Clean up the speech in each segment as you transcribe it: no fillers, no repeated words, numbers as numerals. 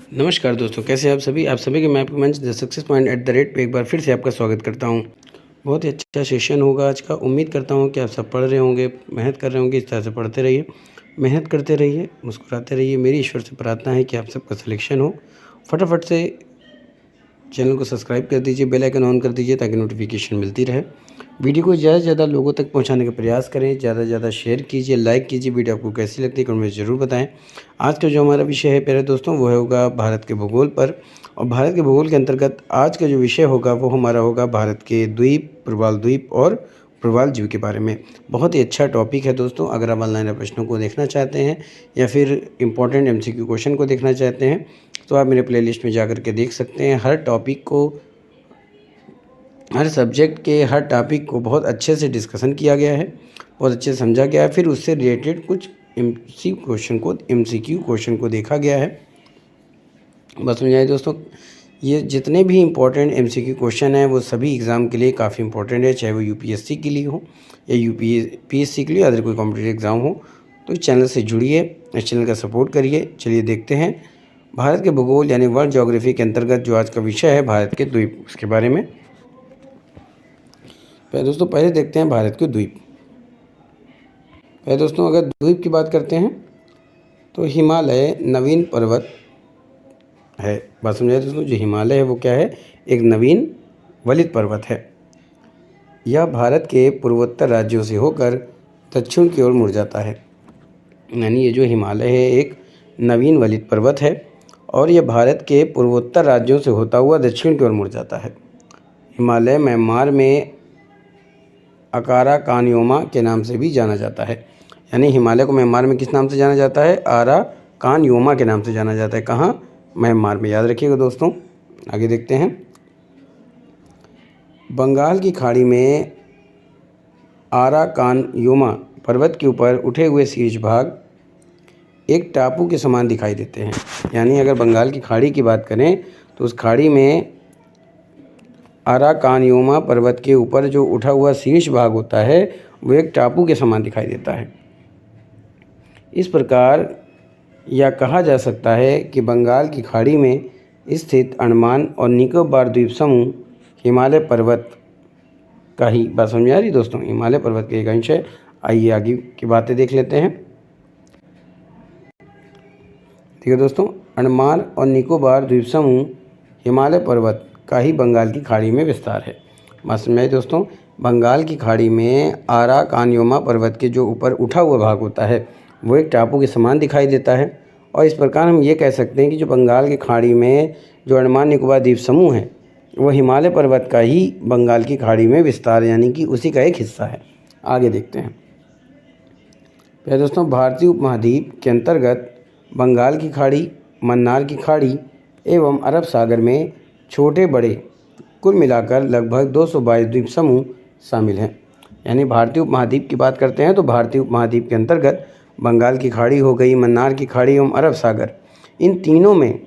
नमस्कार दोस्तों, कैसे हैं आप सभी के मैं आपके मंच द सक्सेस पॉइंट @ पे एक बार फिर से आपका स्वागत करता हूं। बहुत ही अच्छा सेशन होगा आज का। उम्मीद करता हूं कि आप सब पढ़ रहे होंगे, मेहनत कर रहे होंगे। इस तरह से पढ़ते रहिए, मेहनत करते रहिए, मुस्कुराते रहिए। मेरी ईश्वर से प्रार्थना है कि आप सबका सिलेक्शन हो। फटाफट से चैनल को सब्सक्राइब कर दीजिए, बेल आइकन ऑन कर दीजिए ताकि नोटिफिकेशन मिलती रहे। वीडियो को ज़्यादा से ज़्यादा लोगों तक पहुंचाने का प्रयास करें, ज़्यादा से ज़्यादा शेयर कीजिए, लाइक कीजिए। वीडियो आपको कैसी लगती है कमेंट में ज़रूर बताएं। आज का जो हमारा विषय है प्यारे दोस्तों, वो होगा भारत के भूगोल पर। और भारत के भूगोल के अंतर्गत आज का जो विषय होगा वो हमारा होगा भारत के द्वीप, प्रवाल द्वीप और प्रवाल जीव के बारे में। बहुत ही अच्छा टॉपिक है दोस्तों। अगर आप ऑनलाइन प्रश्नों को देखना चाहते हैं या फिर इम्पोर्टेंट MCQ क्वेश्चन को देखना चाहते हैं तो आप मेरे प्लेलिस्ट में जाकर के देख सकते हैं। हर टॉपिक को, हर सब्जेक्ट के हर टॉपिक को बहुत अच्छे से डिस्कशन किया गया है, बहुत अच्छे से समझा गया है। फिर उससे रिलेटेड कुछ MCQ क्वेश्चन को देखा गया है। बस समझाइए दोस्तों, ये जितने भी इम्पोर्टेंट MCQ क्वेश्चन हैं वो सभी एग्ज़ाम के लिए काफ़ी इंपॉर्टेंट है, चाहे वो UPSC के लिए हो या UPSC के लिए अदर कोई कॉम्पिटिटिव एग्ज़ाम हो। तो इस चैनल से जुड़िए, इस चैनल का सपोर्ट करिए। चलिए देखते हैं भारत के भूगोल यानी वर्ल्ड ज्योग्राफी के अंतर्गत जो आज का विषय है भारत के द्वीप, उसके बारे में। दोस्तों पहले देखते हैं भारत के द्वीप। दोस्तों अगर द्वीप की बात करते हैं तो हिमालय नवीन पर्वत है। बात समझाइए दोस्तों, जो हिमालय है वो क्या है? एक नवीन वलित पर्वत है। यह भारत के पूर्वोत्तर राज्यों से होकर दक्षिण की ओर मुड़ जाता है। यानी ये जो हिमालय है एक नवीन वलित पर्वत है और यह भारत के पूर्वोत्तर राज्यों से होता हुआ दक्षिण की ओर मुड़ जाता है। हिमालय म्यांमार में अकाराकानयोमा के नाम से भी जाना जाता है। यानी हिमालय को म्यांमार में किस नाम से जाना जाता है? अराकानयोमा के नाम से जाना जाता है। कहाँ? म्यांमार में। याद रखिएगा दोस्तों। आगे देखते हैं। बंगाल की खाड़ी में अराकानयोमा पर्वत के ऊपर उठे हुए शीर्ष भाग एक टापू के समान दिखाई देते हैं। यानी अगर बंगाल की खाड़ी की बात करें तो उस खाड़ी में अराकानयोमा पर्वत के ऊपर जो उठा हुआ शीर्ष भाग होता है वो एक टापू के समान दिखाई देता है। इस प्रकार यह कहा जा सकता है कि बंगाल की खाड़ी में स्थित अंडमान और निकोबार द्वीप समूह हिमालय पर्वत का ही, बात समझ आ रही दोस्तों, हिमालय पर्वत का एक अंश है। आइए आगे की बातें देख लेते हैं। ठीक है दोस्तों, अंडमान और निकोबार द्वीप समूह हिमालय पर्वत का ही बंगाल की खाड़ी में विस्तार है। बात समझ आई दोस्तों। बंगाल की खाड़ी में अराकानयोमा पर्वत के जो ऊपर उठा हुआ भाग होता है वो एक टापू के समान दिखाई देता है। और इस प्रकार हम ये कह सकते हैं कि जो बंगाल की खाड़ी में जो अंडमान निकोबार द्वीप समूह है वो हिमालय पर्वत का ही बंगाल की खाड़ी में विस्तार, यानी कि उसी का एक हिस्सा है। आगे देखते हैं। पहले दोस्तों, भारतीय उपमहाद्वीप के अंतर्गत बंगाल की खाड़ी, मन्नार की खाड़ी एवं अरब सागर में छोटे बड़े कुल मिलाकर लगभग 222 द्वीप समूह शामिल हैं। यानी भारतीय उपमहाद्वीप की बात करते हैं तो भारतीय उपमहाद्वीप के अंतर्गत बंगाल की खाड़ी हो गई, मन्नार की खाड़ी एवं अरब सागर, इन तीनों में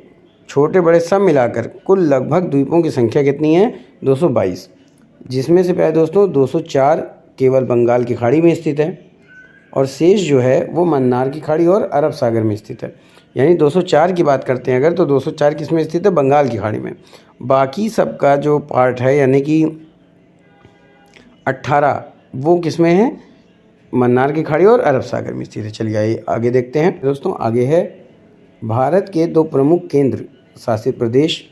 छोटे बड़े सब मिलाकर कुल लगभग द्वीपों की संख्या कितनी है? 222, जिसमें से प्यारे दोस्तों 204 केवल बंगाल की खाड़ी में स्थित है और शेष जो है वो मन्नार की खाड़ी और अरब सागर में स्थित है। यानी 204 की बात करते हैं अगर, तो 204 किस में स्थित है? बंगाल की खाड़ी में। बाकी सबका जो पार्ट है यानी कि 18 वो किस में है? मन्नार की खाड़ी और अरब सागर में स्थित है। चलिए आगे देखते हैं दोस्तों। आगे है भारत के 2 प्रमुख केंद्र शासित प्रदेश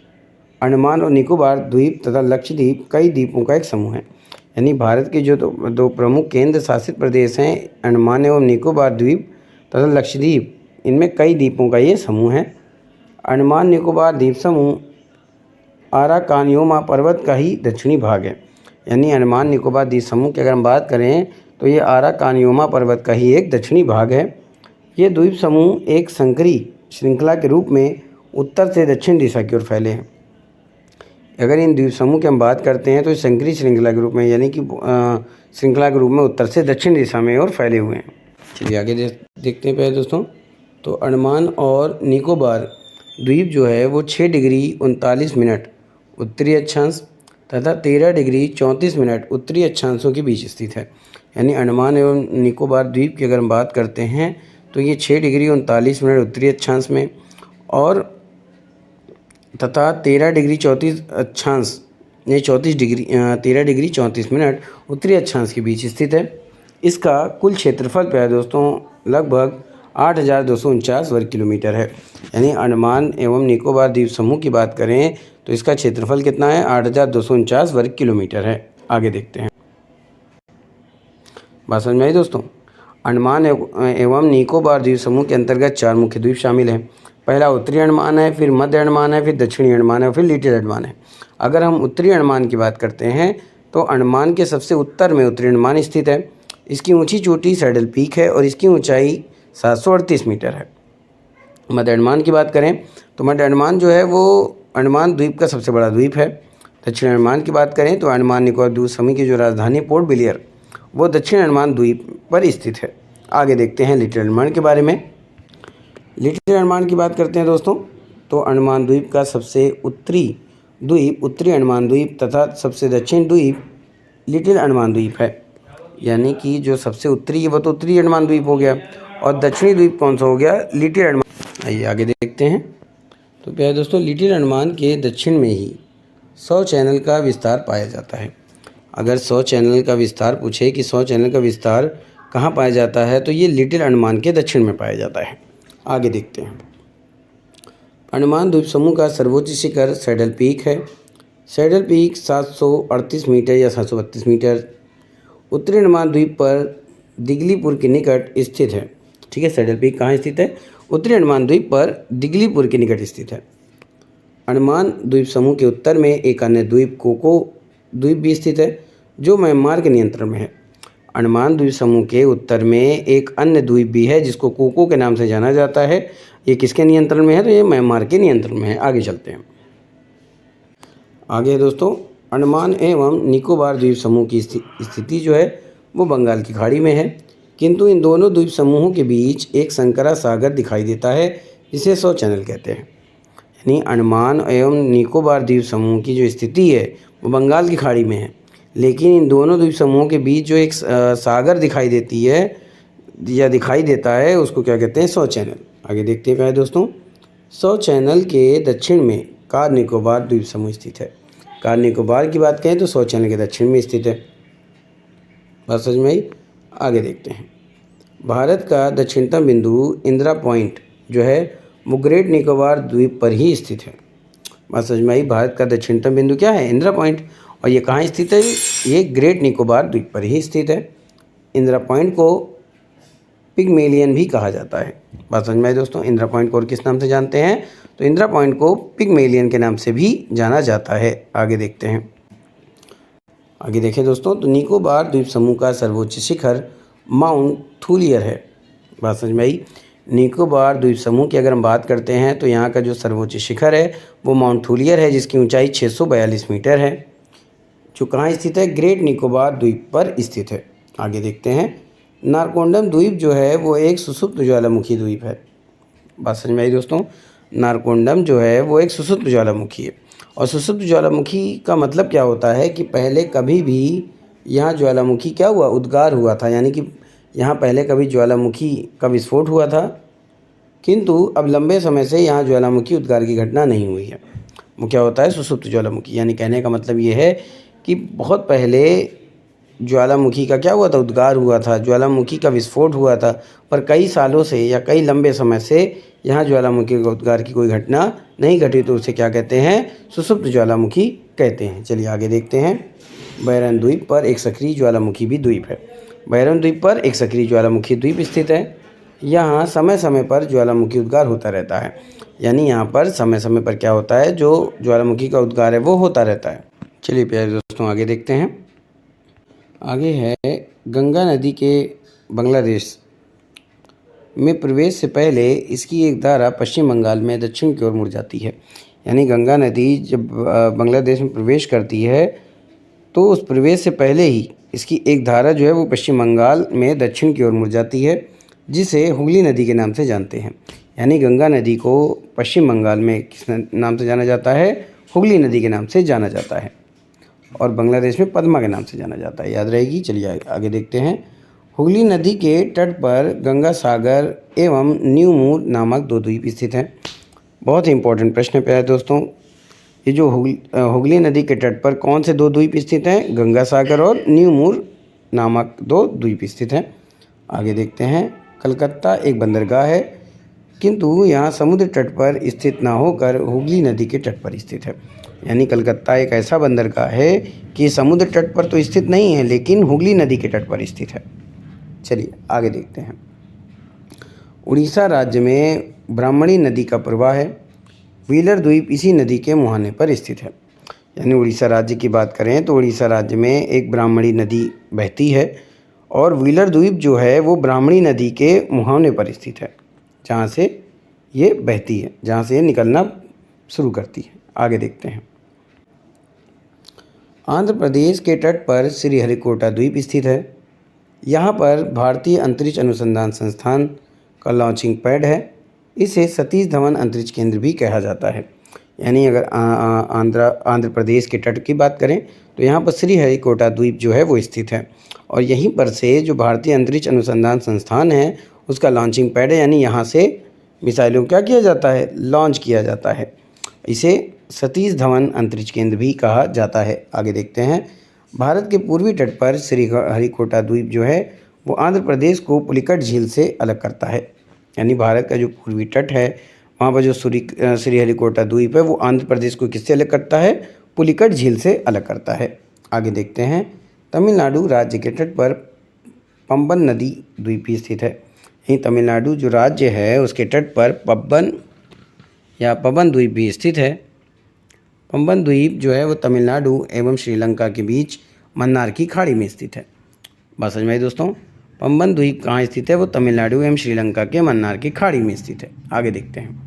अंडमान और निकोबार द्वीप तथा लक्षद्वीप कई द्वीपों का एक समूह है। यानी भारत के जो दो प्रमुख केंद्र शासित प्रदेश हैं अंडमान एवं निकोबार द्वीप तथा लक्षद्वीप, इनमें कई द्वीपों का ये समूह है। अंडमान निकोबार द्वीप समूह अराकानयोमा पर्वत का ही दक्षिणी भाग है। यानी अंडमान निकोबार द्वीप समूह की अगर हम बात करें तो ये अराकानयोमा पर्वत का ही एक दक्षिणी भाग है। ये द्वीप समूह एक संकरी श्रृंखला के रूप में उत्तर से दक्षिण दिशा की ओर फैले हैं। अगर इन द्वीप समूह की हम बात करते हैं तो इस संकरी श्रृंखला के रूप में, यानी कि श्रृंखला के रूप में उत्तर से दक्षिण दिशा में और फैले हुए हैं। चलिए आगे देखते हैं पहले दोस्तों। तो अंडमान और निकोबार द्वीप जो है वो 6 डिग्री 39 मिनट उत्तरी अक्षांश तथा 13 डिग्री 34 मिनट उत्तरी अक्षांशों के बीच स्थित है। यानी अंडमान एवं निकोबार द्वीप की अगर हम बात करते हैं तो ये 6 डिग्री 39 मिनट उत्तरी अक्षांश में और तथा 13 डिग्री 34 मिनट उत्तरी अक्षांश के बीच स्थित है। इसका कुल क्षेत्रफल प्यारे दोस्तों लगभग 8,249 वर्ग किलोमीटर है। यानी अंडमान एवं निकोबार द्वीप समूह की बात करें तो इसका क्षेत्रफल कितना है, 8,249 वर्ग किलोमीटर है। आगे देखते हैं। बात समझ में आई दोस्तों। अंडमान एवं निकोबार द्वीप समूह के अंतर्गत 4 मुख्य द्वीप शामिल हैं। पहला उत्तरी अंडमान है, फिर मध्य अंडमान है, फिर दक्षिणी अंडमान है, फिर लिटिल अंडमान है। अगर हम उत्तरी अंडमान की बात करते हैं तो अंडमान के सबसे उत्तर में उत्तरी अंडमान स्थित है। इसकी ऊंची चोटी सैडल पीक है और इसकी ऊंचाई 738 मीटर है। मध्य अंडमान की बात करें तो मध्य अंडमान जो है वो अंडमान द्वीप का सबसे बड़ा द्वीप है। दक्षिण अंडमान की बात करें तो अंडमान निकोबार द्वीप समूह की जो राजधानी पोर्ट ब्लेयर वो दक्षिण अंडमान द्वीप पर स्थित है। आगे देखते हैं लिटिल अंडमान के बारे में। लिटिल अंडमान की बात करते हैं दोस्तों तो अंडमान द्वीप का सबसे उत्तरी द्वीप उत्तरी अंडमान द्वीप तथा सबसे दक्षिण द्वीप लिटिल अंडमान द्वीप है। यानी कि जो सबसे उत्तरी है वो तो उत्तरी अंडमान द्वीप हो गया और दक्षिणी द्वीप कौन सा हो गया, लिटिल अंडमान। आइए आगे देखते हैं। तो प्यारे दोस्तों लिटिल अंडमान के दक्षिण में ही 100 चैनल का विस्तार पाया जाता है। अगर 100 चैनल का विस्तार पूछे कि 100 चैनल का विस्तार कहाँ पाया जाता है तो ये लिटिल अंडमान के दक्षिण में पाया जाता है। आगे देखते हैं। अंडमान द्वीप समूह का सर्वोच्च शिखर सैडल पीक है। सैडल पीक 738 मीटर या 732 मीटर उत्तरी अंडमान द्वीप पर दिगलीपुर के निकट स्थित है। ठीक है, सैडल पीक कहाँ स्थित है, उत्तरी अंडमान द्वीप पर दिगलीपुर के निकट स्थित है। अंडमान द्वीप समूह के उत्तर में एक अन्य द्वीप कोको द्वीप भी स्थित है जो म्यांमार के नियंत्रण में है। अंडमान द्वीप समूह के उत्तर में एक अन्य द्वीप भी है जिसको कोको के नाम से जाना जाता है। ये किसके नियंत्रण में है, तो ये म्यांमार के नियंत्रण में है। आगे चलते हैं। आगे दोस्तों अंडमान एवं निकोबार द्वीप समूह की स्थिति जो है वो बंगाल की खाड़ी में है, किंतु इन दोनों द्वीप समूहों के बीच एक संकरा सागर दिखाई देता है जिसे 100 चैनल कहते हैं। यानी अंडमान एवं निकोबार द्वीप समूह की जो स्थिति है वो बंगाल की खाड़ी में है, लेकिन इन दोनों द्वीप समूहों के बीच जो एक सागर दिखाई देती है या दिखाई देता है उसको क्या कहते हैं, 100 चैनल। आगे देखते हैं दोस्तों। 100 चैनल के दक्षिण में कार निकोबार द्वीप समूह स्थित है। कार निकोबार की बात करें तो 100 चैनल के दक्षिण में स्थित है। बात समझ में आई। आगे देखते हैं। भारत का दक्षिणतम बिंदु इंदिरा पॉइंट जो है वो ग्रेट निकोबार द्वीप पर ही स्थित है। बात समझ में आई। भारत का दक्षिणतम बिंदु क्या है, इंदिरा पॉइंट, और ये कहाँ स्थित है, ये ग्रेट निकोबार द्वीप पर ही स्थित है। इंदिरा पॉइंट को पिगमेलियन भी कहा जाता है। बात समझ में आई दोस्तों। इंदिरा पॉइंट को और किस नाम से जानते हैं, तो इंदिरा पॉइंट को पिगमेलियन के नाम से भी जाना जाता है। आगे देखते हैं। आगे देखें दोस्तों तो निकोबार द्वीप समूह का सर्वोच्च शिखर माउंट थूलियर है। बात समझ में आई। निकोबार द्वीप समूह की अगर हम बात करते हैं तो यहाँ का जो सर्वोच्च शिखर है वो माउंट थूलियर है जिसकी ऊंचाई 642 मीटर है, जो कहाँ स्थित है, ग्रेट निकोबार द्वीप पर स्थित है। आगे देखते हैं। नारकोंडम द्वीप जो है वो एक सुषुप्त ज्वालामुखी द्वीप है। बात समझ में आई दोस्तों। नारकोंडम जो है वो एक सुषुप्त ज्वालामुखी है, और सुषुप्त ज्वालामुखी का मतलब क्या होता है कि पहले कभी भी यहाँ ज्वालामुखी क्या हुआ, उद्गार हुआ था, यानी कि यहाँ पहले कभी ज्वालामुखी का विस्फोट हुआ था, किंतु अब लंबे समय से यहाँ ज्वालामुखी उद्गार की घटना नहीं हुई है। वो क्या होता है, सुषुप्त ज्वालामुखी। यानी कहने का मतलब ये है कि बहुत पहले ज्वालामुखी का क्या हुआ था, उद्गार हुआ था, ज्वालामुखी का विस्फोट हुआ था, पर कई सालों से या कई लंबे समय से यहाँ ज्वालामुखी का उद्गार की कोई घटना नहीं घटी, तो उसे क्या कहते हैं, सुषुप्त ज्वालामुखी कहते हैं। चलिए आगे देखते हैं। बैरन द्वीप पर एक सक्रिय ज्वालामुखी भी द्वीप है। बैरन द्वीप पर एक सक्रिय ज्वालामुखी द्वीप स्थित है। यहाँ समय समय पर ज्वालामुखी उद्गार होता रहता है। यानी यहाँ पर समय समय पर क्या होता है, जो ज्वालामुखी का उद्गार है वो होता रहता है। चलिए प्यारे दोस्तों आगे देखते हैं। आगे है गंगा नदी के बांग्लादेश में प्रवेश से पहले इसकी एक धारा पश्चिम बंगाल में दक्षिण की ओर मुड़ जाती है। यानी गंगा नदी जब बांग्लादेश में प्रवेश करती है तो उस प्रवेश से पहले ही इसकी एक धारा जो है वो पश्चिम बंगाल में दक्षिण की ओर मुड़ जाती है, जिसे हुगली नदी के नाम से जानते हैं। यानी गंगा नदी को पश्चिम बंगाल में किस नाम से जाना जाता है, हुगली नदी के नाम से जाना जाता है, और बांग्लादेश में पद्मा के नाम से जाना जाता है। याद रहेगी। चलिए आगे देखते हैं। हुगली नदी के तट पर गंगा सागर एवं न्यू मूर नामक 2 द्वीप स्थित हैं। बहुत ही इंपॉर्टेंट प्रश्न है प्यारे दोस्तों। ये जो हुगली नदी के तट पर कौन से दो द्वीप स्थित हैं? गंगा सागर और न्यू मूर नामक दो द्वीप स्थित हैं। आगे देखते हैं, कलकत्ता एक बंदरगाह है किंतु यहाँ समुद्र तट पर स्थित ना होकर हुगली नदी के तट पर स्थित है। यानी कलकत्ता एक ऐसा बंदरगाह है कि समुद्र तट पर तो स्थित नहीं है लेकिन हुगली नदी के तट पर स्थित है। चलिए आगे देखते हैं। उड़ीसा राज्य में ब्राह्मणी नदी का प्रवाह है। व्हीलर द्वीप इसी नदी के मुहाने पर स्थित है। यानी उड़ीसा राज्य की बात करें तो उड़ीसा राज्य में एक ब्राह्मणी नदी बहती है और व्हीलर द्वीप जो है वो ब्राह्मणी नदी के मुहाने पर स्थित है, जहाँ से ये बहती है, जहाँ से ये निकलना शुरू करती है। आगे देखते हैं। आंध्र प्रदेश के तट पर श्रीहरिकोटा द्वीप स्थित है। यहाँ पर भारतीय अंतरिक्ष अनुसंधान संस्थान का लॉन्चिंग पैड है। इसे सतीश धवन अंतरिक्ष केंद्र भी कहा जाता है। यानी अगर आंध्र प्रदेश के तट की बात करें तो यहाँ पर श्रीहरिकोटा द्वीप जो है वो स्थित है और यहीं पर से जो भारतीय अंतरिक्ष अनुसंधान संस्थान है उसका लॉन्चिंग पैड है। यानी यहाँ से मिसाइलों क्या किया जाता है? लॉन्च किया जाता है। इसे सतीश धवन अंतरिक्ष केंद्र भी कहा जाता है। आगे देखते हैं। भारत के पूर्वी तट पर श्रीहरिकोटा द्वीप जो है वो आंध्र प्रदेश को पुलिकट झील से अलग करता है। यानी भारत का जो पूर्वी तट है वहाँ पर जो श्रीहरिकोटा द्वीप है वो आंध्र प्रदेश को किससे अलग करता है? पुलिकट झील से अलग करता है। आगे देखते हैं। तमिलनाडु राज्य के तट पर पंबन नदी द्वीप स्थित है। यहीं तमिलनाडु जो राज्य है उसके तट पर पबन द्वीप भी स्थित है। पंबन द्वीप जो है वो तमिलनाडु एवं श्रीलंका के बीच मन्नार की खाड़ी में स्थित है। बात समझ में आई दोस्तों? पंबन द्वीप कहाँ स्थित है? वो तमिलनाडु एवं श्रीलंका के मन्नार की खाड़ी में स्थित है। आगे देखते हैं।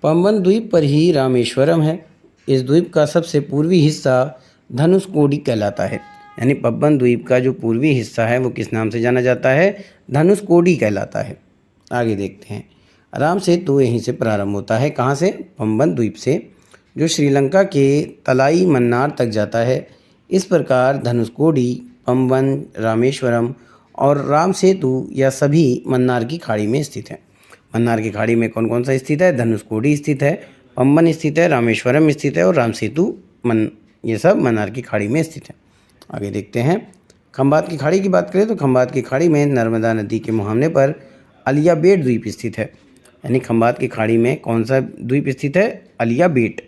पंबन द्वीप पर ही रामेश्वरम है। इस द्वीप का सबसे पूर्वी हिस्सा धनुषकोडी कहलाता है। यानी पंबन द्वीप का जो पूर्वी हिस्सा है वो किस नाम से जाना जाता है? धनुषकोडी कहलाता है। आगे देखते हैं। राम सेतु यहीं से प्रारंभ होता है। कहाँ से? पंबन द्वीप से, जो श्रीलंका के तलाई मन्नार तक जाता है। इस प्रकार धनुषकोडी, पंबन, रामेश्वरम और राम सेतु यह सभी मन्नार की खाड़ी में स्थित है। मन्नार की खाड़ी में कौन कौन सा स्थित है? धनुषकोडी स्थित है, पंबन स्थित है, रामेश्वरम स्थित है और राम सेतु ये सब मन्नार की खाड़ी में स्थित है। आगे देखते हैं। खंबात की खाड़ी की बात करें तो खंबात की खाड़ी में नर्मदा नदी के मुहाने पर अलिया बेट द्वीप स्थित है। यानी खंबात की खाड़ी में कौन सा द्वीप स्थित है? अलिया बेट।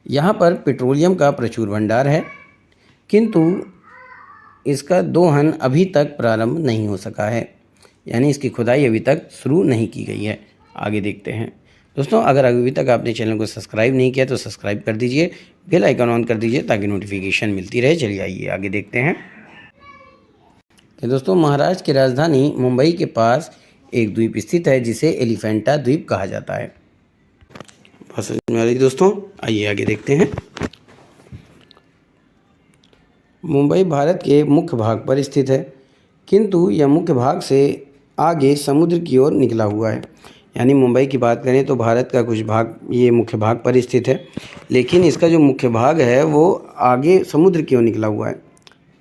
यहाँ पर पेट्रोलियम का प्रचुर भंडार है किंतु इसका दोहन अभी तक प्रारंभ नहीं हो सका है। यानी इसकी खुदाई अभी तक शुरू नहीं की गई है। आगे देखते हैं। दोस्तों अगर अभी तक आपने चैनल को सब्सक्राइब नहीं किया तो सब्सक्राइब कर दीजिए, बेल आइकन ऑन कर दीजिए ताकि नोटिफिकेशन मिलती रहे। चलिए आइए आगे देखते हैं कि दोस्तों महाराष्ट्र की राजधानी मुंबई के पास एक द्वीप स्थित है जिसे एलिफेंटा द्वीप कहा जाता है। बात समझ में आ रही दोस्तों? आइए आगे देखते हैं। मुंबई भारत के मुख्य भाग पर स्थित है किंतु यह मुख्य भाग से आगे समुद्र की ओर निकला हुआ है। यानी मुंबई की बात करें तो भारत का कुछ भाग ये मुख्य भाग पर स्थित है लेकिन इसका जो मुख्य भाग है वो आगे समुद्र की ओर निकला हुआ है,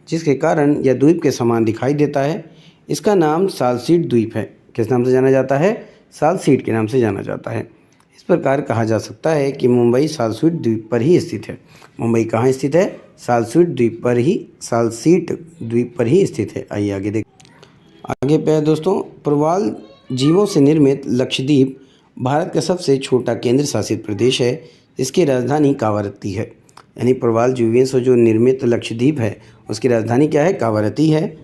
जिसके कारण यह द्वीप के समान दिखाई देता है। इसका नाम सालसीट द्वीप है। किस नाम से जाना जाता है? सालसीट के नाम से जाना जाता है। इस प्रकार कहा जा सकता है कि मुंबई सालसीट द्वीप पर ही स्थित है। मुंबई कहाँ स्थित है? सालसीट द्वीप पर ही स्थित है। आइए आगे देख। आगे पे दोस्तों, प्रवाल जीवों से निर्मित लक्षद्वीप भारत का सबसे छोटा केंद्र शासित प्रदेश है। इसकी राजधानी कावारत्ती है। यानी प्रवाल जीवों से जो निर्मित लक्षद्वीप है उसकी राजधानी क्या है? कावारत्ती है।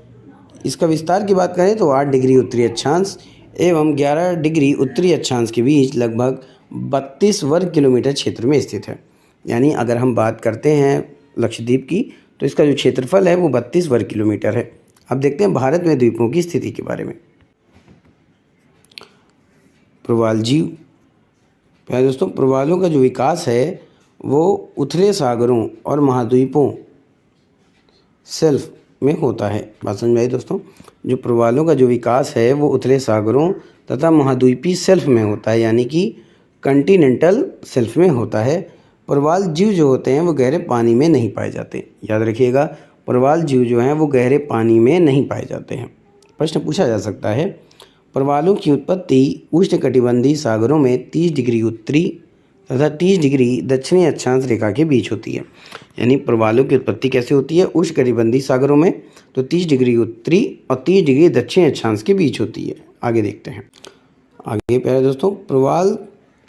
इसका विस्तार की बात करें तो 8 डिग्री उत्तरी अक्षांश एवं 11 डिग्री उत्तरी अक्षांश के बीच लगभग 32 वर्ग किलोमीटर क्षेत्र में स्थित है। यानी अगर हम बात करते हैं लक्षद्वीप की तो इसका जो क्षेत्रफल है वो 32 वर्ग किलोमीटर है। अब देखते हैं भारत में द्वीपों की स्थिति के बारे में। प्रवाल जीव, प्यारे दोस्तों, प्रवालों का जो विकास है वो उथले सागरों और महाद्वीपों शेल्फ में होता है। बात समझ में आई दोस्तों? जो प्रवालों का जो विकास है वो उथले सागरों तथा महाद्वीपीय शेल्फ में होता है, यानी कि कॉन्टिनेंटल शेल्फ में होता है। प्रवाल जीव जो होते हैं वो गहरे पानी में नहीं पाए जाते। याद रखिएगा, प्रवाल जीव जो हैं वो गहरे पानी में नहीं पाए जाते हैं। प्रश्न पूछा जा सकता है, प्रवालों की उत्पत्ति उष्णकटिबंधीय सागरों में 30 डिग्री उत्तरी तथा 30 डिग्री दक्षिणी अक्षांश रेखा के बीच होती है। यानी प्रवालों की उत्पत्ति कैसे होती है? उष्णकटिबंधीय सागरों में, तो 30 डिग्री उत्तरी और 30 डिग्री दक्षिणी अक्षांश के बीच होती है। आगे देखते हैं। आगे प्यारे दोस्तों, प्रवाल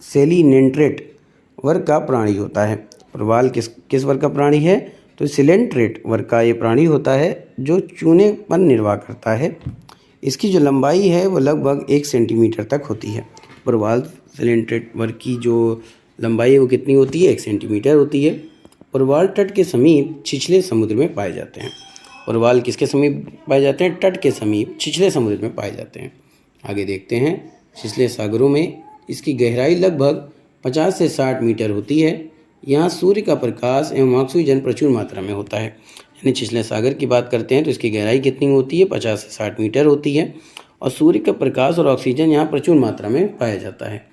सेलिनेंट्रेट वर्ग का प्राणी होता है। प्रवाल किस वर्ग का प्राणी है? तो सिलेंट्रेट वर्ग का ये प्राणी होता है जो चूने पर निर्वाह करता है। इसकी जो लंबाई है वो लगभग 1 सेंटीमीटर तक होती है। प्रवाल सिलेंट्रेट वर्ग की जो लंबाई है वो कितनी होती है? 1 सेंटीमीटर होती है। प्रवाल तट के समीप छिछले समुद्र में पाए जाते हैं। प्रवाल किसके समीप पाए जाते हैं? तट के समीप छिछले समुद्र में पाए जाते हैं। आगे देखते हैं। छिछले सागरों में इसकी गहराई लगभग 50 से 60 मीटर होती है। यहाँ सूर्य का प्रकाश एवं ऑक्सीजन प्रचुर मात्रा में होता है। यानी छिछले सागर की बात करते हैं तो इसकी गहराई कितनी होती है? 50 से 60 मीटर होती है और सूर्य का प्रकाश और ऑक्सीजन यहाँ प्रचुर मात्रा में पाया जाता है।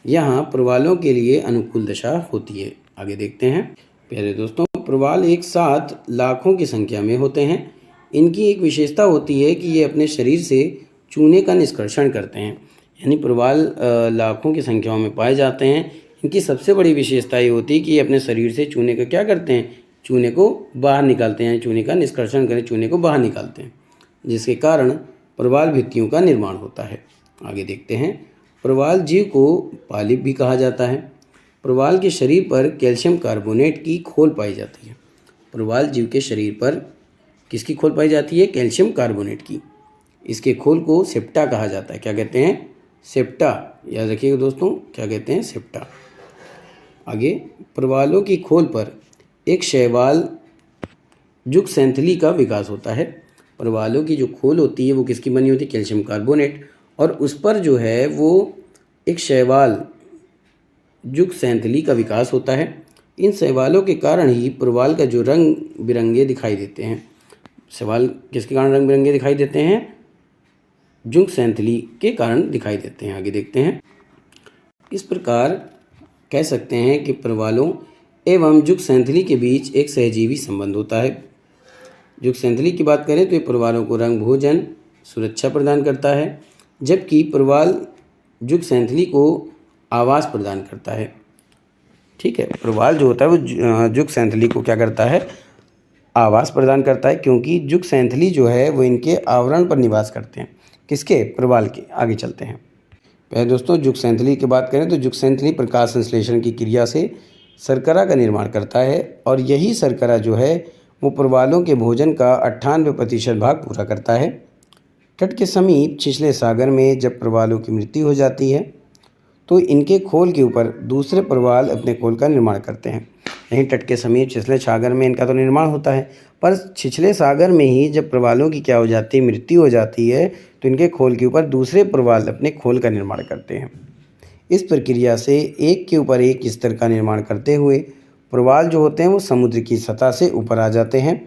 यहाँ प्रवालों के लिए अनुकूल दशा होती है। आगे देखते हैं। प्यारे दोस्तों, प्रवाल एक साथ लाखों की संख्या में होते हैं। इनकी एक विशेषता होती है कि ये अपने शरीर से चूने का निष्कर्षण करते हैं। यानी प्रवाल लाखों की संख्याओं में पाए जाते हैं। इनकी सबसे बड़ी विशेषता ये होती है कि ये अपने शरीर से चूने का क्या करते हैं? चूने को बाहर निकालते हैं। चूने का निष्कर्षण करें, चूने को बाहर निकालते हैं, जिसके कारण प्रवाल भित्तियों का निर्माण होता है। आगे देखते हैं। प्रवाल जीव को पालिप भी कहा जाता है। प्रवाल के शरीर पर कैल्शियम कार्बोनेट की खोल पाई जाती है। प्रवाल जीव के शरीर पर किसकी खोल पाई जाती है? कैल्शियम कार्बोनेट की। इसके खोल को सेप्टा कहा जाता है। क्या कहते हैं? सेप्टा। याद रखिएगा दोस्तों, क्या कहते हैं? सेप्टा। आगे, प्रवालों की खोल पर एक शैवाल जुक्सेंथली का विकास होता है। प्रवालों की जो खोल होती है वो किसकी बनी होती है? कैल्शियम कार्बोनेट, और उस पर जो है वो एक शैवाल जुक्सेंथली का विकास होता है। इन शैवालों के कारण ही प्रवाल का जो रंग बिरंगे दिखाई देते हैं। शैवाल किसके कारण रंग बिरंगे दिखाई देते हैं? जुक्सेंथली के कारण दिखाई देते हैं। आगे देखते हैं। इस प्रकार कह सकते हैं कि प्रवालों एवं जुक्सेंथली के बीच एक सहजीवी संबंध होता है। जुक्सेंथली की बात करें तो ये प्रवालों को रंग, भोजन, सुरक्षा प्रदान करता है, जबकि प्रवाल जुक्सेंथली को आवास प्रदान करता है। ठीक है, प्रवाल जो होता है वो जुक्सेंथली को क्या करता है? आवास प्रदान करता है, क्योंकि जुक्सेंथली जो है वो इनके आवरण पर निवास करते हैं। किसके? प्रवाल के। आगे चलते हैं। पहले दोस्तों, जुक्सेंथली की बात करें तो जुक्सेंथली प्रकाश संश्लेषण की क्रिया से शर्करा का निर्माण करता है और यही शर्करा जो है वो प्रवालों के भोजन का 98% भाग पूरा करता है। तट के समीप छिछले सागर में जब प्रवालों की मृत्यु हो जाती है तो इनके खोल के ऊपर दूसरे प्रवाल अपने खोल का निर्माण करते हैं। यहीं तट के समीप छिछले सागर में इनका तो निर्माण होता है, पर छिछले सागर में ही जब प्रवालों की क्या हो जाती है? मृत्यु हो जाती है, तो इनके खोल के ऊपर दूसरे प्रवाल अपने खोल का निर्माण करते हैं। इस प्रक्रिया से एक के ऊपर एक स्तर का निर्माण करते हुए प्रवाल जो होते हैं वो समुद्र की सतह से ऊपर आ जाते हैं।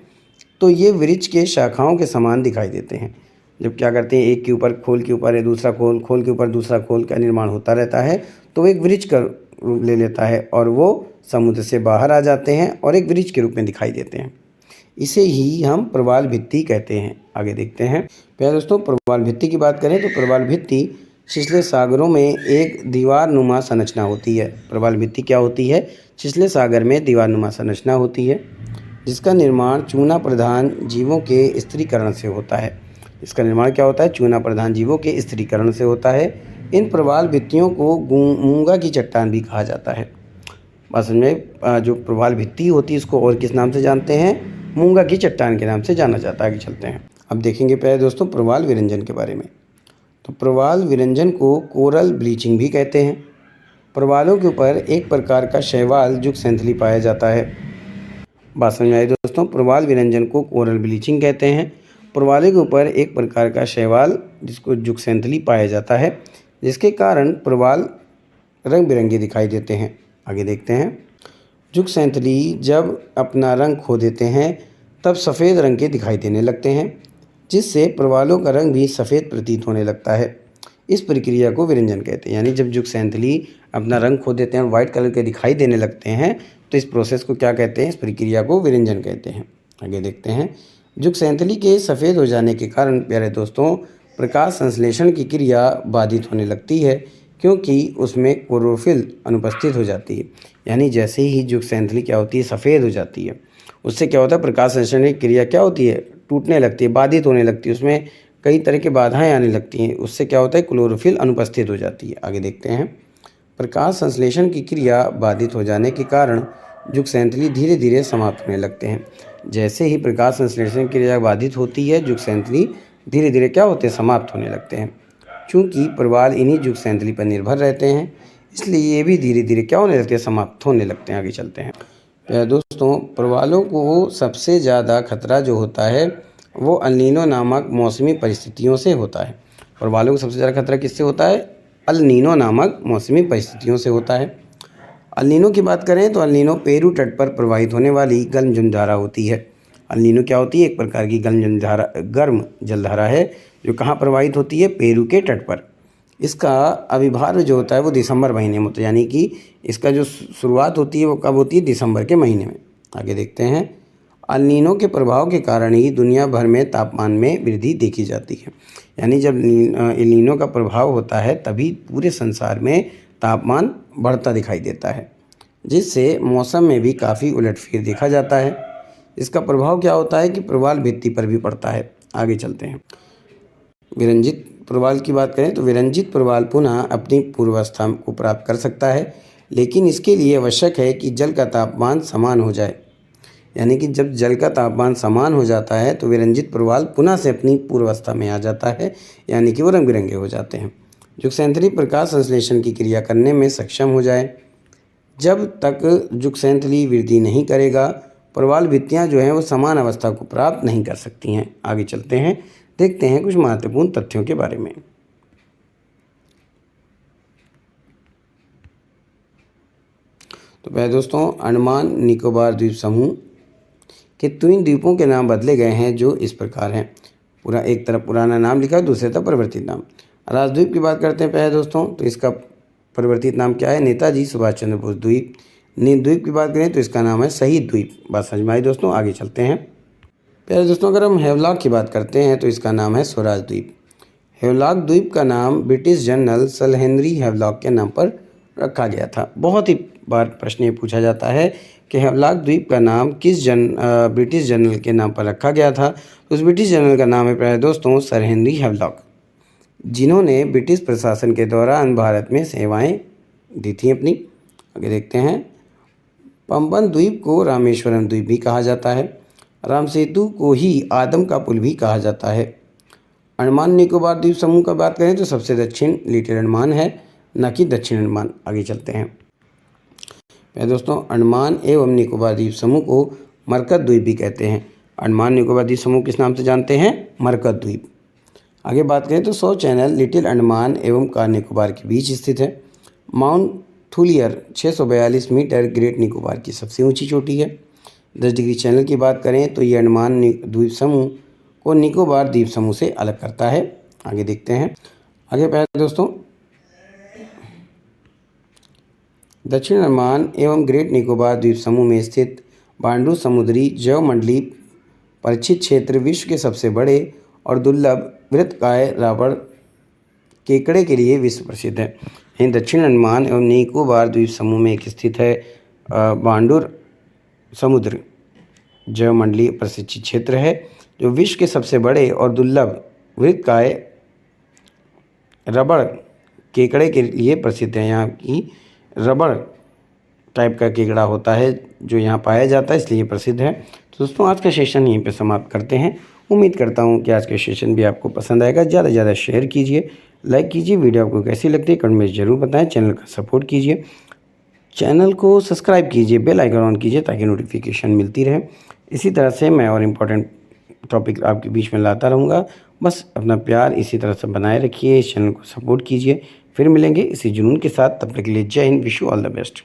तो ये वृक्ष के शाखाओं के समान दिखाई देते हैं। जब क्या करते हैं, एक के ऊपर खोल के ऊपर दूसरा खोल, खोल के ऊपर दूसरा खोल का निर्माण होता रहता है, तो एक वृक्ष का रूप ले लेता है और वो समुद्र से बाहर आ जाते हैं और एक वृक्ष के रूप में दिखाई देते हैं। इसे ही हम प्रवाल भित्ति कहते हैं। आगे देखते हैं। पहले दोस्तों, प्रवाल भित्ति की बात करें तो प्रवाल भित्ति छिछले सागरों में एक दीवारनुमा संरचना होती है। प्रवाल भित्ति क्या होती है? छिछले सागर में दीवारनुमा संरचना होती है, जिसका निर्माण चूना प्रधान जीवों के स्थिरीकरण से होता है। इसका निर्माण क्या होता है? चूना प्रधान जीवों के स्थिरीकरण से होता है। इन प्रवाल भित्तियों को मूंगा की चट्टान भी कहा जाता है। बस में जो प्रवाल भित्ति होती है इसको और किस नाम से जानते हैं? मूंगा की चट्टान के नाम से जाना जाता है। आगे चलते हैं। अब देखेंगे पहले दोस्तों प्रवाल विरंजन के बारे में। तो प्रवाल विरंजन को कोरल ब्लीचिंग भी कहते हैं। प्रवालों के ऊपर एक प्रकार का शैवाल जुक्सेंथली पाया जाता है। बात समझ में आई दोस्तों? प्रवाल विरंजन को कोरल ब्लीचिंग कहते हैं। प्रवालों के ऊपर एक प्रकार का शैवाल जिसको जुक्सेंथली पाया जाता है, जिसके कारण प्रवाल रंग बिरंगे दिखाई देते हैं। आगे देखते हैं। जुक्सेंथली जब अपना रंग खो देते हैं तब सफ़ेद रंग के दिखाई देने लगते हैं, जिससे प्रवालों का रंग भी सफ़ेद प्रतीत होने लगता है। इस प्रक्रिया को विरंजन कहते हैं। यानी जब जुक्सेंथली अपना रंग खो देते हैं और वाइट कलर के दिखाई देने लगते हैं तो इस प्रोसेस को क्या कहते हैं? इस प्रक्रिया को विरंजन कहते हैं। आगे देखते हैं। जुक्सेंथली के सफ़ेद हो जाने के कारण प्यारे दोस्तों प्रकाश संश्लेषण की क्रिया बाधित होने लगती है, क्योंकि उसमें क्लोरोफिल अनुपस्थित हो जाती है। यानी जैसे ही जुग सेंथली क्या होती है, सफ़ेद हो जाती है, उससे क्या होता है, प्रकाश संश्लेषण की क्रिया क्या होती है, टूटने लगती है, बाधित होने लगती है, उसमें कई तरह की बाधाएं आने लगती हैं। उससे क्या होता है, क्लोरोफिल अनुपस्थित हो जाती है। आगे देखते हैं। प्रकाश संश्लेषण की क्रिया बाधित हो जाने के कारण जुग सेंथली धीरे धीरे समाप्त होने लगते हैं। जैसे ही प्रकाश संश्लेषण की क्रिया बाधित होती है, जुग सेंथली धीरे धीरे क्या होते हैं, समाप्त होने लगते हैं। चूँकि प्रवाल इन्हीं जुग सेंथली पर निर्भर रहते हैं, इसलिए ये भी धीरे धीरे क्या होने लगते हैं, समाप्त होने लगते हैं। आगे चलते हैं। दोस्तों, प्रवालों को सबसे ज़्यादा खतरा जो होता है वो अल नीनो नामक मौसमी परिस्थितियों से होता है। प्रवालों को सबसे ज़्यादा खतरा किससे होता है, अल नीनो नामक मौसमी परिस्थितियों से होता है। अल नीनो की बात करें तो अल नीनो पेरू तट पर प्रवाहित होने वाली गर्म जलधारा होती है। अल नीनो क्या होती है, एक प्रकार की गर्म जलधारा है जो कहाँ प्रवाहित होती है, पेरू के तट पर। इसका अविभाज्य जो होता है वो दिसंबर महीने में होता है, यानी कि इसका जो शुरुआत होती है वो कब होती है, दिसंबर के महीने में। आगे देखते हैं। अल नीनो के प्रभाव के कारण ही दुनिया भर में तापमान में वृद्धि देखी जाती है। यानी जब एल नीनो का प्रभाव होता है तभी पूरे संसार में तापमान बढ़ता दिखाई देता है, जिससे मौसम में भी काफ़ी उलटफेर देखा जाता है। इसका प्रभाव क्या होता है कि प्रवाल भित्ति पर भी पड़ता है। आगे चलते हैं। विरंजित प्रवाल की बात करें तो विरंजित प्रवाल पुनः अपनी पूर्वावस्था को प्राप्त कर सकता है, लेकिन इसके लिए आवश्यक है कि जल का तापमान समान हो जाए। यानी कि जब जल का तापमान समान हो जाता है तो विरंजित प्रवाल पुनः से अपनी पूर्वावस्था में आ जाता है, यानी कि वो रंग बिरंगे हो जाते हैं। जुग सेंथली प्रकाश संश्लेषण की क्रिया करने में सक्षम हो जाए। जब तक जुग सेंथली वृद्धि नहीं करेगा, प्रवाल भित्तियाँ जो हैं वो समान अवस्था को प्राप्त नहीं कर सकती हैं। आगे चलते हैं, देखते हैं कुछ महत्वपूर्ण तथ्यों के बारे में। तो पहले दोस्तों, अंडमान निकोबार द्वीप समूह के 3 द्वीपों के नाम बदले गए हैं जो इस प्रकार हैं। पूरा एक तरफ पुराना नाम लिखा है, दूसरे तरफ परिवर्तित नाम। राजद्वीप की बात करते हैं पहले दोस्तों, तो इसका परिवर्तित नाम क्या है, नेताजी सुभाष चंद्र बोस द्वीप। नील द्वीप की बात करें तो इसका नाम है शहीद द्वीप। बात समझ में आई दोस्तों। आगे चलते हैं। पहले दोस्तों, अगर हम हेवलॉक की बात करते हैं तो इसका नाम है स्वराज द्वीप। हेवलॉक द्वीप का नाम British general sir Henry Havelock के नाम पर रखा गया था। बहुत ही बार प्रश्न ये पूछा जाता है कि हेवलॉक द्वीप का नाम किस ब्रिटिश जनरल के नाम पर रखा गया था। उस ब्रिटिश जनरल का नाम है प्यारे दोस्तों सर हेनरी हेवलॉक, जिन्होंने ब्रिटिश प्रशासन के दौरान भारत में सेवाएं दी थी अपनी। आगे देखते हैं। पंबन द्वीप को रामेश्वरम द्वीप भी कहा जाता है। राम सेतु को ही आदम का पुल भी कहा जाता है। अंडमान निकोबार द्वीप समूह का बात करें तो सबसे दक्षिण लिटिल अंडमान है, न कि दक्षिण अंडमान। आगे चलते हैं। पहले दोस्तों, अंडमान एवं निकोबार द्वीप समूह को मरकत द्वीप भी कहते हैं। अंडमान निकोबार द्वीप समूह किस नाम से जानते हैं, मरकत द्वीप। आगे बात करें तो 100 चैनल लिटिल अंडमान एवं कार निकोबार के बीच स्थित है। Mount Thuillier 642 metre Great Nicobar की सबसे ऊंची चोटी है। 10 डिग्री चैनल की बात करें तो ये अंडमान द्वीप समूह को निकोबार द्वीप समूह से अलग करता है। आगे देखते हैं। आगे पहले दोस्तों, दक्षिण अंडमान एवं ग्रेट निकोबार द्वीप समूह में स्थित बांडू समुद्री जैवमंडलीय परिचित क्षेत्र विश्व के सबसे बड़े और दुर्लभ वृत्तकाय रावण केकड़े के लिए विश्व प्रसिद्ध है। यहीं दक्षिण अंडमान एवं निकोबार द्वीप समूह में एक स्थित है बांडूर समुद्र जैवमंडलीय प्रशिक्षित क्षेत्र है, जो विश्व के सबसे बड़े और दुर्लभ वृत्तकाय रबड़ केकड़े के लिए प्रसिद्ध है। यहाँ की रबड़ टाइप का केकड़ा होता है जो यहाँ पाया जाता है, इसलिए प्रसिद्ध है। तो दोस्तों, आज का सेशन यहीं पे समाप्त करते हैं। उम्मीद करता हूँ कि आज का सेशन भी आपको पसंद आएगा। ज़्यादा से ज़्यादा शेयर कीजिए, लाइक कीजिए। वीडियो आपको कैसी लगती है कमेंट में ज़रूर बताएं। चैनल का सपोर्ट कीजिए, चैनल को सब्सक्राइब कीजिए, बेल आइकन ऑन कीजिए ताकि नोटिफिकेशन मिलती रहे। इसी तरह से मैं और इम्पोर्टेंट टॉपिक आपके बीच में लाता रहूँगा। बस अपना प्यार इसी तरह से बनाए रखिए, इस चैनल को सपोर्ट कीजिए। फिर मिलेंगे इसी जुनून के साथ। तब तक के लिए जय Hind, wish you all the best.